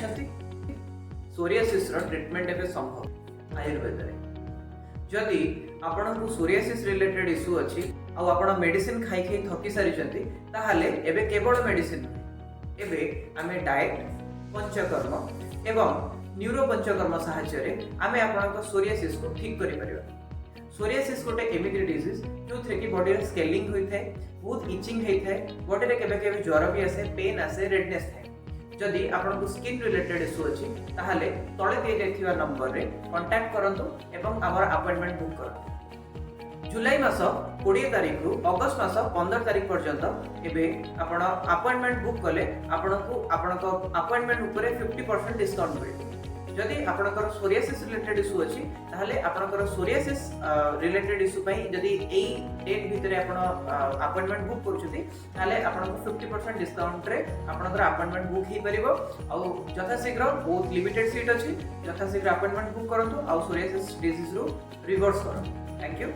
जानिछंती psoriasis रो treatment एबे संभव आयुर्वेद रे जदि आपन सोरियासिस रिलेटेड इश्यू अछि आ आपण मेडिसिन खाई खाई थकी सारिछंती ताहाले एबे केवल मेडिसिन एबे आमे डाइट पंचकर्म एवं न्यूरो पंचकर्म सहायता रे आमे आपन सोरियासिस को ठीक करि परिबा। सोरियासिस गोटे एमिति डिजीज जो थे कि बॉडी रे स्केलिंग होई थाए बहुत इचिंग होई थाए बॉडी रे केबे केबे ज्वर भी आसे पेन आसे रेडनेस थाए। जदि आपन स्किन रिलेटेड इश्यू अछि ताहाले तळे दिए जायथिबा नंबर रे कांटेक्ट करंतु एवं हमर अपॉइंटमेंट बुक करंतु। जुलाई मास 20 तारिख रु अगस्त मास 15 तारिख पर्यंत एबे आपण अपॉइंटमेंट बुक कले आपनको अपॉइंटमेंट ऊपर 50% डिस्काउंट मिले। जदि आपनकर सोरियासिस रिलेटेड इश्यू अछि ताहाले आपनकर सोरियासिस रिलेटेड इश्यू पई जदि एई डेट भितरे आपण अपॉइंटमेंट बुक करूछथि ताहाले आपनको 50% डिस्काउंट रे आपनकर अपॉइंटमेंट बुक ही परिबो। आ जथा शीघ्र बहुत लिमिटेड सीट अछि जथा शीघ्र अपॉइंटमेंट बुक करंतु आ सोरियासिस डिजीज रु रिवर्स करंतु। Thank you.